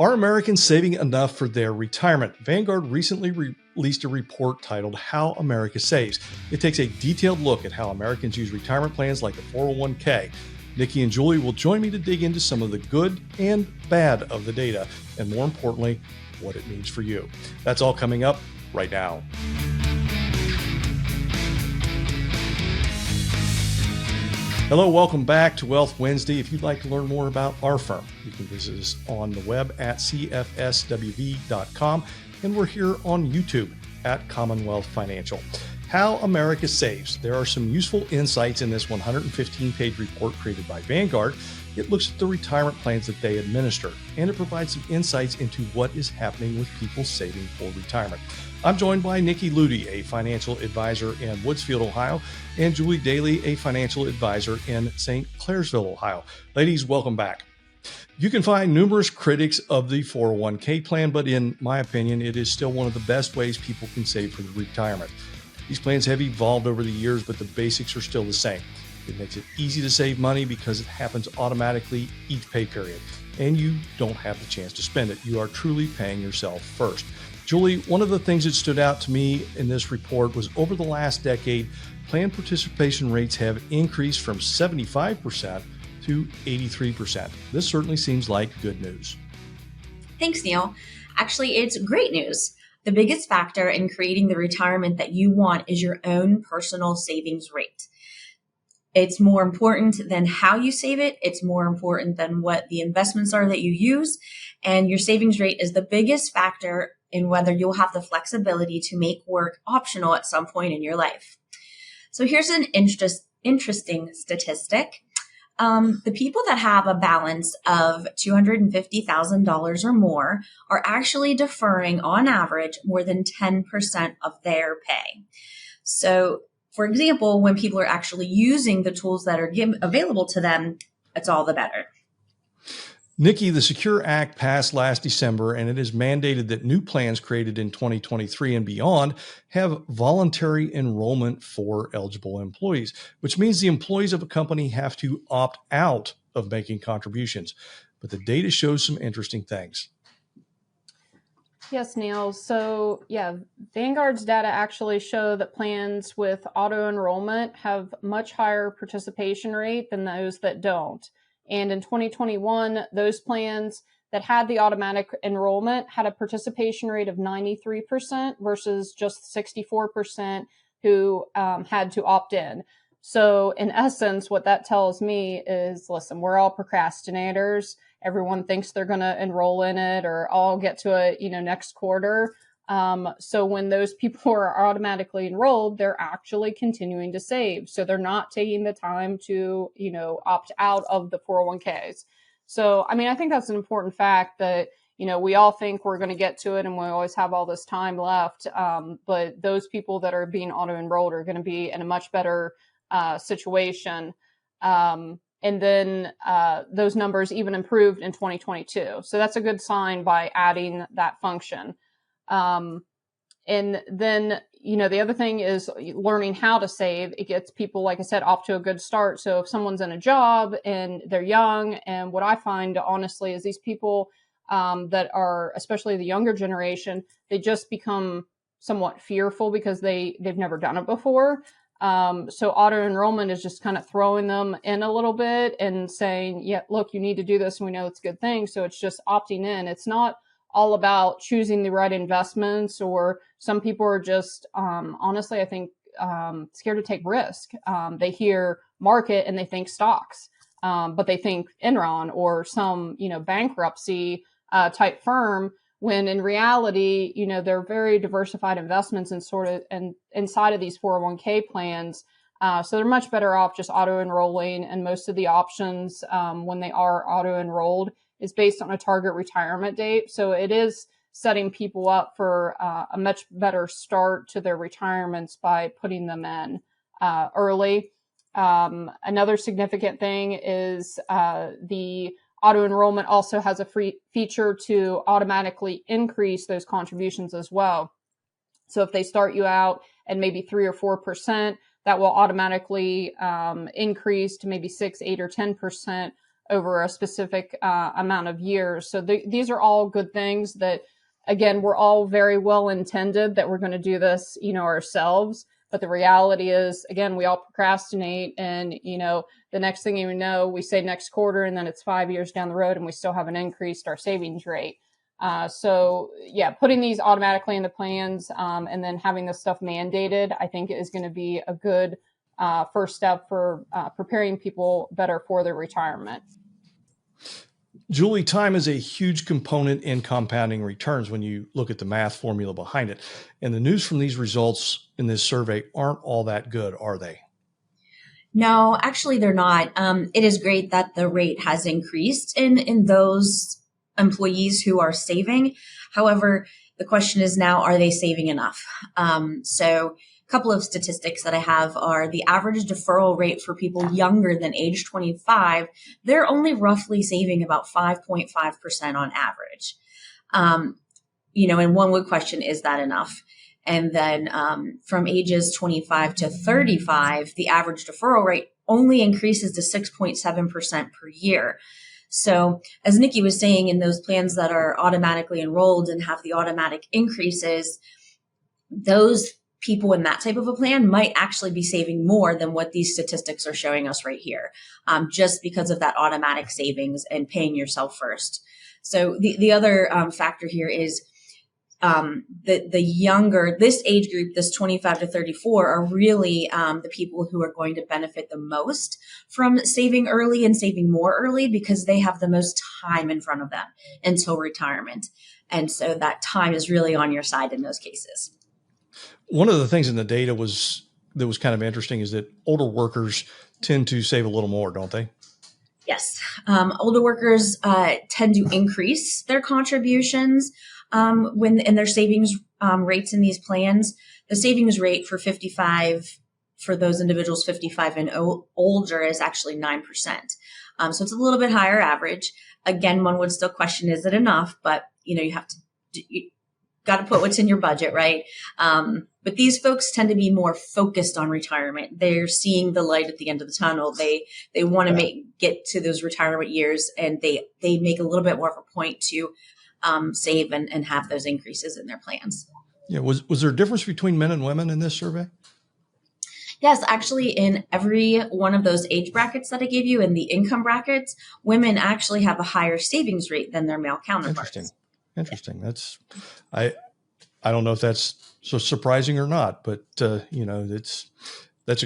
Are Americans saving enough for their retirement? Vanguard recently released a report titled How America Saves. It takes a detailed look at how Americans use retirement plans like the 401k. Nikki and Julie will join me to dig into some of the good and bad of the data, and more importantly, what it means for you. That's all coming up right now. Hello, welcome back to Wealth Wednesday. If you'd like to learn more about our firm, you can visit us on the web at cfswv.com, and we're here on YouTube at Commonwealth Financial. How America Saves. There are some useful insights in this 115-page report created by Vanguard. It looks at the retirement plans that they administer, and it provides some insights into what is happening with people saving for retirement. I'm joined by Nikki Ludi, a financial advisor in Woodsfield, Ohio, and Julie Daly, a financial advisor in St. Clairsville, Ohio. Ladies, welcome back. You can find numerous critics of the 401k plan, but in my opinion, it is still one of the best ways people can save for retirement. These plans have evolved over the years, but the basics are still the same. It makes it easy to save money because it happens automatically each pay period, and you don't have the chance to spend it. You are truly paying yourself first. Julie, one of the things that stood out to me in this report was over the last decade, plan participation rates have increased from 75% to 83%. This certainly seems like good news. Thanks, Neil. Actually, it's great news. The biggest factor in creating the retirement that you want is your own personal savings rate. It's more important than how you save it. It's more important than what the investments are that you use. And your savings rate is the biggest factor in whether you'll have the flexibility to make work optional at some point in your life. So here's an interesting statistic. The people that have a balance of $250,000 or more are actually deferring, on average, more than 10% of their pay. So, for example, when people are actually using the tools that are available to them, it's all the better. Nikki, the Secure Act passed last December, and it has mandated that new plans created in 2023 and beyond have voluntary enrollment for eligible employees, which means the employees of a company have to opt out of making contributions. But the data shows some interesting things. Yes, Neil. So Vanguard's data actually show that plans with auto-enrollment have much higher participation rate than those that don't. And in 2021, those plans that had the automatic enrollment had a participation rate of 93% versus just 64% who had to opt in. So in essence, what that tells me is, listen, we're all procrastinators. Everyone thinks they're going to enroll in it, or I'll get to it, next quarter. So when those people are automatically enrolled, they're actually continuing to save. So they're not taking the time to, opt out of the 401ks. So, I think that's an important fact that, we all think we're going to get to it and we always have all this time left. But those people that are being auto-enrolled are going to be in a much better situation. And then those numbers even improved in 2022. So that's a good sign by adding that function. And then, the other thing is learning how to save. It gets people, like I said, off to a good start. So if someone's in a job and they're young, and what I find honestly is these people that are, especially the younger generation, they just become somewhat fearful because they've never done it before. So auto-enrollment is just kind of throwing them in a little bit and saying, yeah, look, you need to do this, and we know it's a good thing. So it's just opting in. It's not all about choosing the right investments, or some people are just, honestly, I think, scared to take risk. They hear market and they think stocks, but they think Enron or some, bankruptcy type firm, when in reality, they're very diversified investments and inside of these 401k plans. So they're much better off just auto-enrolling, and most of the options when they are auto-enrolled is based on a target retirement date. So it is setting people up for a much better start to their retirements by putting them in early. Another significant thing is the auto-enrollment also has a free feature to automatically increase those contributions as well. So if they start you out at maybe 3 or 4%, that will automatically increase to maybe 6, 8, or 10% over a specific amount of years. So these are all good things that, again, we're all very well intended that we're going to do this, ourselves. But the reality is, again, we all procrastinate, and, the next thing you know, we say next quarter, and then it's 5 years down the road and we still haven't increased our savings rate. So yeah, putting these automatically in the plans, and then having this stuff mandated, I think is going to be a good first step for preparing people better for their retirement. Julie, time is a huge component in compounding returns when you look at the math formula behind it. And the news from these results in this survey aren't all that good, are they? No, actually, they're not. It is great that the rate has increased in those employees who are saving. However, the question is now, are they saving enough? So a couple of statistics that I have are the average deferral rate for people younger than age 25. They're only roughly saving about 5.5% on average. And one would question, is that enough? And then from ages 25 to 35, the average deferral rate only increases to 6.7% per year. So as Nikki was saying, in those plans that are automatically enrolled and have the automatic increases, those people in that type of a plan might actually be saving more than what these statistics are showing us right here, just because of that automatic savings and paying yourself first. So the other factor here is the younger, this age group, this 25 to 34, are really the people who are going to benefit the most from saving early and saving more early, because they have the most time in front of them until retirement. And so that time is really on your side in those cases. One of the things in the data that was kind of interesting is that older workers tend to save a little more, don't they? Yes. Older workers tend to increase their contributions when in their savings rates in these plans. The savings rate for 55, for those individuals 55 and older, is actually 9%. So it's a little bit higher average. Again, one would still question, is it enough? But you have to, you got to put what's in your budget, right? But these folks tend to be more focused on retirement. They're seeing the light at the end of the tunnel. They want to get to those retirement years, and they make a little bit more of a point to save and have those increases in their plans. Yeah. Was there a difference between men and women in this survey? Yes, actually, in every one of those age brackets that I gave you, in the income brackets, women actually have a higher savings rate than their male counterparts. Interesting. That's, I don't know if that's so surprising or not, but that's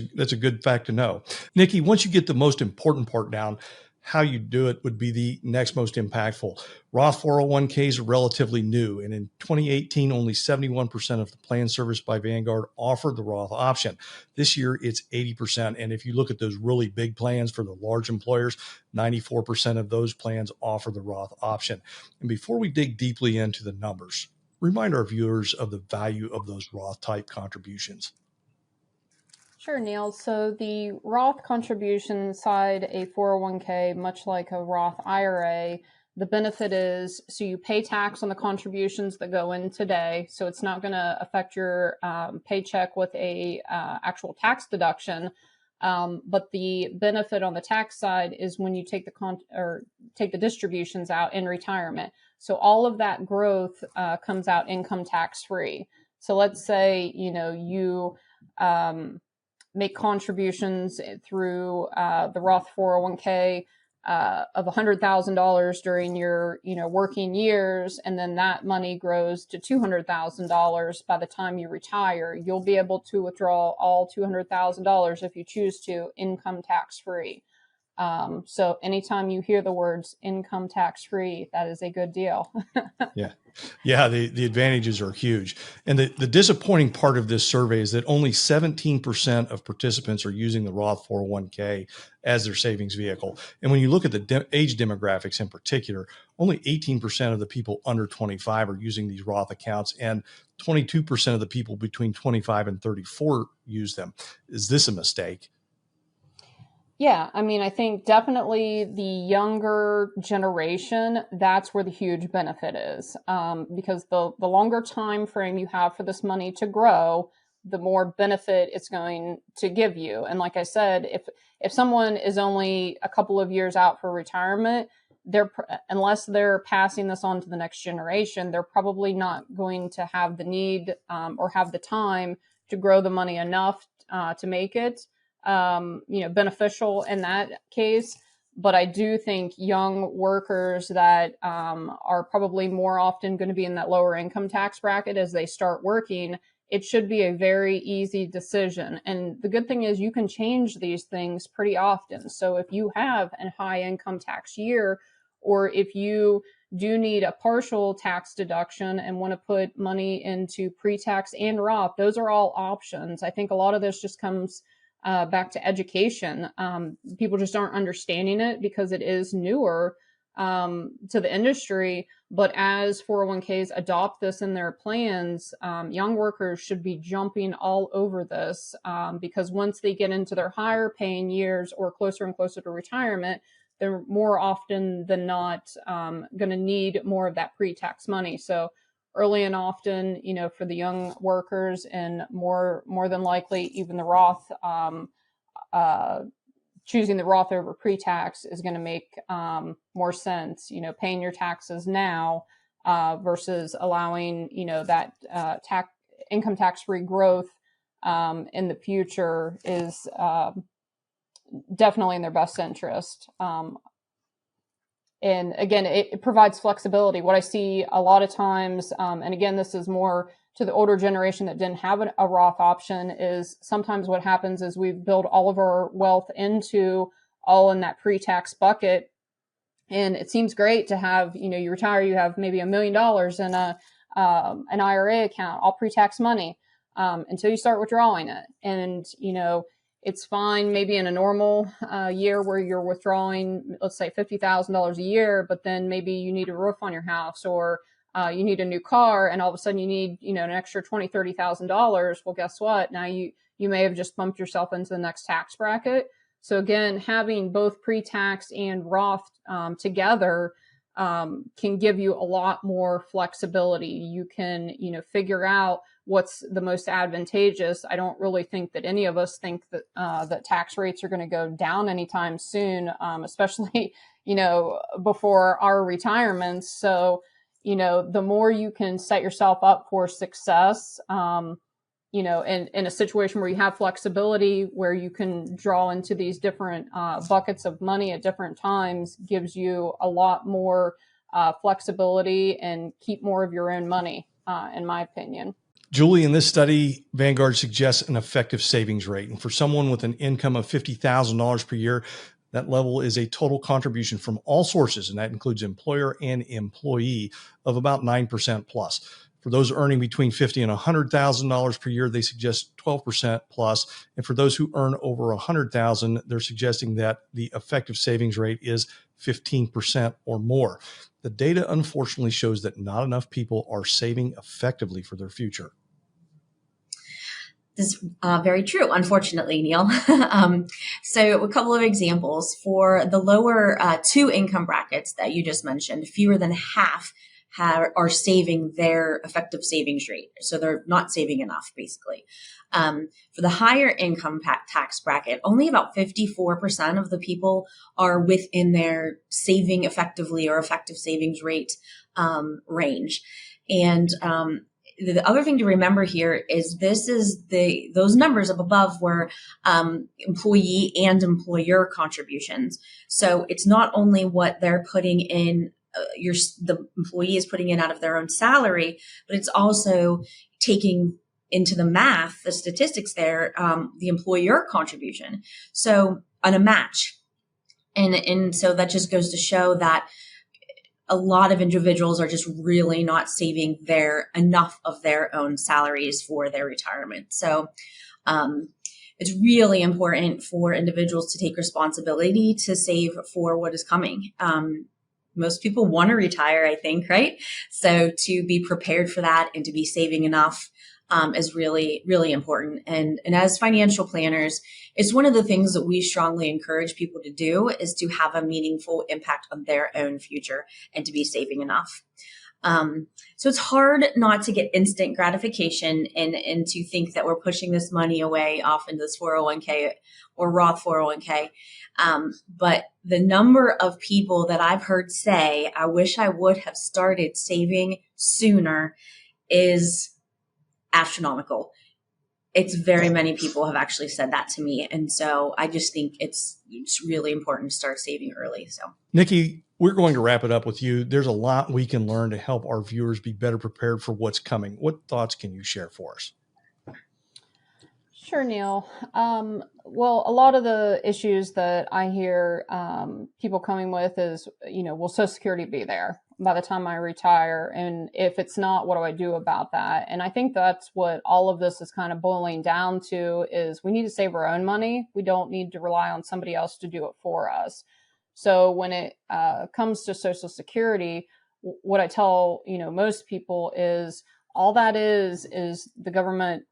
a good fact to know. Nikki, once you get the most important part down, how you do it would be the next most impactful. Roth 401ks are relatively new, and in 2018, only 71% of the plans serviced by Vanguard offered the Roth option. This year, it's 80%. And if you look at those really big plans for the large employers, 94% of those plans offer the Roth option. And before we dig deeply into the numbers, remind our viewers of the value of those Roth type contributions. Sure, Neil. So the Roth contribution side, a 401k, much like a Roth IRA, the benefit is, so you pay tax on the contributions that go in today. So it's not going to affect your paycheck with a actual tax deduction. But the benefit on the tax side is when you take the distributions out in retirement. So all of that growth comes out income tax free. So let's say you make contributions through the Roth 401k of $100,000 during your working years, and then that money grows to $200,000 by the time you retire. You'll be able to withdraw all $200,000 if you choose to, income tax free. So anytime you hear the words income tax free, that is a good deal. Yeah. The advantages are huge. And the disappointing part of this survey is that only 17% of participants are using the Roth 401k as their savings vehicle. And when you look at the age demographics in particular, only 18% of the people under 25 are using these Roth accounts, and 22% of the people between 25 and 34 use them. Is this a mistake? Yeah, I mean, I think definitely the younger generation, that's where the huge benefit is, because the longer time frame you have for this money to grow, the more benefit it's going to give you. And like I said, if someone is only a couple of years out for retirement, unless they're passing this on to the next generation, they're probably not going to have the need or have the time to grow the money enough to make it beneficial in that case. But I do think young workers that are probably more often going to be in that lower income tax bracket as they start working, it should be a very easy decision. And the good thing is you can change these things pretty often. So if you have a high income tax year, or if you do need a partial tax deduction and want to put money into pre-tax and Roth, those are all options. I think a lot of this just comes back to education. People just aren't understanding it because it is newer to the industry. But as 401ks adopt this in their plans, young workers should be jumping all over this because once they get into their higher paying years or closer and closer to retirement, they're more often than not going to need more of that pre-tax money. So early and often, for the young workers, and more than likely, even the Roth, choosing the Roth over pre-tax is going to make more sense. Paying your taxes now versus allowing that income tax-free growth in the future is definitely in their best interest. And again, it provides flexibility. What I see a lot of times, and again, this is more to the older generation that didn't have a Roth option, is sometimes what happens is we build all of our wealth into all in that pre-tax bucket. And it seems great to have, you retire, you have maybe $1 million in an IRA account, all pre-tax money, until you start withdrawing it. And, it's fine maybe in a normal year where you're withdrawing, let's say $50,000 a year, but then maybe you need a roof on your house, or you need a new car, and all of a sudden you need, an extra $20,000, $30,000. Well, guess what? Now you may have just bumped yourself into the next tax bracket. So again, having both pre-tax and Roth together can give you a lot more flexibility. You can, figure out what's the most advantageous. I don't really think that any of us think that that tax rates are going to go down anytime soon, especially, before our retirements. So, the more you can set yourself up for success, in a situation where you have flexibility, where you can draw into these different buckets of money at different times, gives you a lot more flexibility and keep more of your own money, in my opinion. Julie, in this study, Vanguard suggests an effective savings rate. And for someone with an income of $50,000 per year, that level is a total contribution from all sources, and that includes employer and employee, of about 9% plus. For those earning between $50,000 and $100,000 per year, they suggest 12% plus. And for those who earn over $100,000, they're suggesting that the effective savings rate is 15% or more. The data, unfortunately, shows that not enough people are saving effectively for their future. This is very true, unfortunately, Neil. So a couple of examples. For the lower two income brackets that you just mentioned, fewer than half are saving their effective savings rate. So they're not saving enough, basically. For the higher income tax bracket, only about 54% of the people are within their saving effectively or effective savings rate range. And the other thing to remember here is those numbers up above were employee and employer contributions. So it's not only what they're putting in, the employee is putting in out of their own salary, but it's also taking into the math, the statistics there, the employer contribution. So on a match. And so that just goes to show that a lot of individuals are just really not saving enough of their own salaries for their retirement. So it's really important for individuals to take responsibility to save for what is coming. Most people want to retire, I think, right? So to be prepared for that and to be saving enough is really, really important. And as financial planners, it's one of the things that we strongly encourage people to do, is to have a meaningful impact on their own future and to be saving enough. So it's hard not to get instant gratification and to think that we're pushing this money away off into this 401k or Roth 401k. But the number of people that I've heard say, I wish I would have started saving sooner, is astronomical. It's very many people have actually said that to me. And so I just think it's really important to start saving early. So, Nikki, we're going to wrap it up with you. There's a lot we can learn to help our viewers be better prepared for what's coming. What thoughts can you share for us? Sure, Neil. Well, a lot of the issues that I hear people coming with is, will Social Security be there by the time I retire? And if it's not, what do I do about that? And I think that's what all of this is kind of boiling down to, is we need to save our own money. We don't need to rely on somebody else to do it for us. So when it comes to Social Security, what I tell, most people is, all that is the government,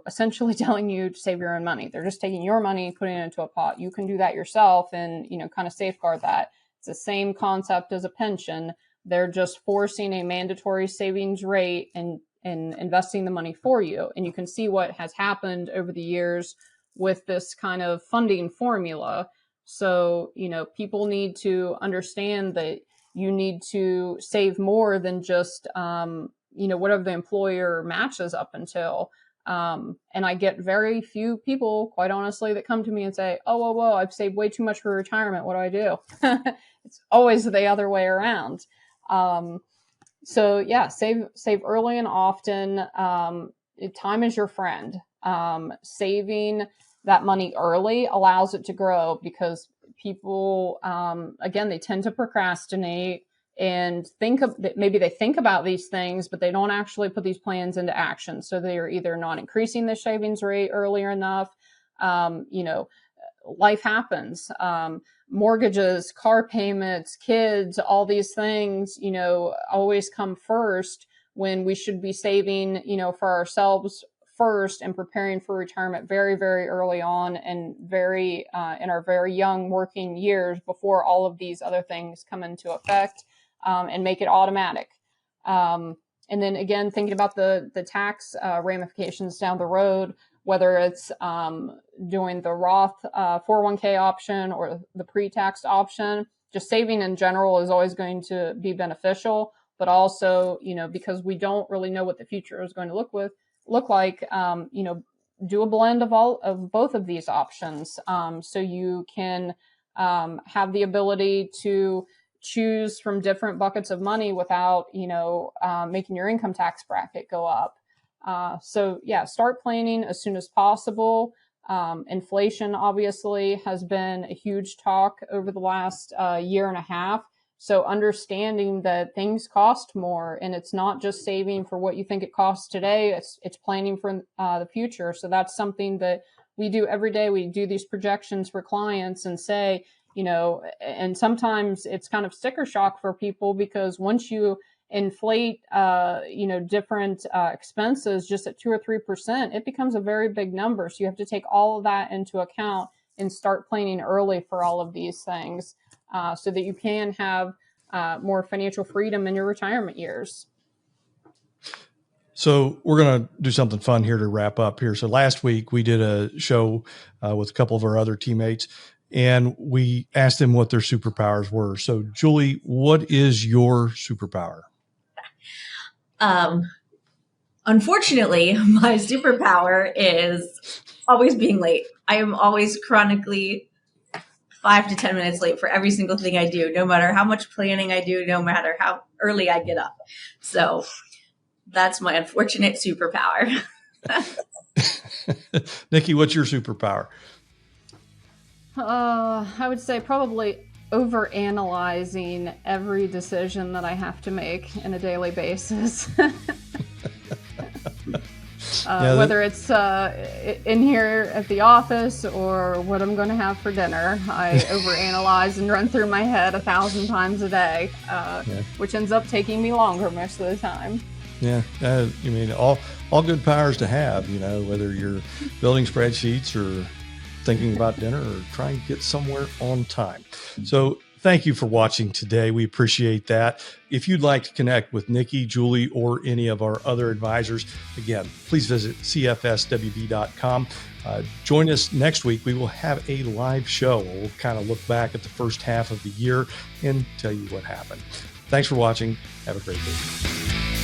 essentially telling you to save your own money. They're just taking your money, putting it into a pot. You can do that yourself and, kind of safeguard that. It's the same concept as a pension. They're just forcing a mandatory savings rate and investing the money for you. And you can see what has happened over the years with this kind of funding formula. So, people need to understand that you need to save more than just, whatever the employer matches up until. And I get very few people, quite honestly, that come to me and say, whoa, I've saved way too much for retirement. What do I do? It's always the other way around. So yeah, save early and often. Time is your friend. Saving that money early allows it to grow, because people, again, they tend to procrastinate and maybe they think about these things, but they don't actually put these plans into action. So they are either not increasing the savings rate earlier enough. Life happens, mortgages, car payments, kids, all these things, always come first, when we should be saving, for ourselves first and preparing for retirement very, very early on, and very, in our very young working years, before all of these other things come into effect. And make it automatic. And then again, thinking about the tax ramifications down the road, whether it's doing the Roth 401k option or the pre-tax option, just saving in general is always going to be beneficial. But also, because we don't really know what the future is going to look like, do a blend of both of these options, so you can have the ability to choose from different buckets of money without, making your income tax bracket go up. So yeah, start planning as soon as possible. Inflation obviously has been a huge talk over the last year and a half. So understanding that things cost more, and it's not just saving for what you think it costs today, it's planning for the future. So that's something that we do every day. We do these projections for clients and say, and sometimes it's kind of sticker shock for people, because once you inflate, different expenses just at 2 or 3%, it becomes a very big number. So you have to take all of that into account and start planning early for all of these things, so that you can have more financial freedom in your retirement years. So we're going to do something fun here to wrap up here. So last week we did a show with a couple of our other teammates, and we asked them what their superpowers were. So Julie, what is your superpower? Unfortunately, my superpower is always being late. I am always chronically 5 to 10 minutes late for every single thing I do, no matter how much planning I do, no matter how early I get up. So that's my unfortunate superpower. Nikki, what's your superpower? I would say probably overanalyzing every decision that I have to make on a daily basis. Whether it's in here at the office or what I'm going to have for dinner, I overanalyze and run through my head 1,000 times a day, which ends up taking me longer most of the time. Yeah, you mean all good powers to have, whether you're building spreadsheets or thinking about dinner or trying to get somewhere on time. So Thank you for watching today. We appreciate that. If you'd like to connect with Nikki, Julie, or any of our other advisors, again, please visit cfswb.com. Join us next week. We will have a live show. We'll kind of look back at the first half of the year and tell you what happened. Thanks for watching. Have a great day.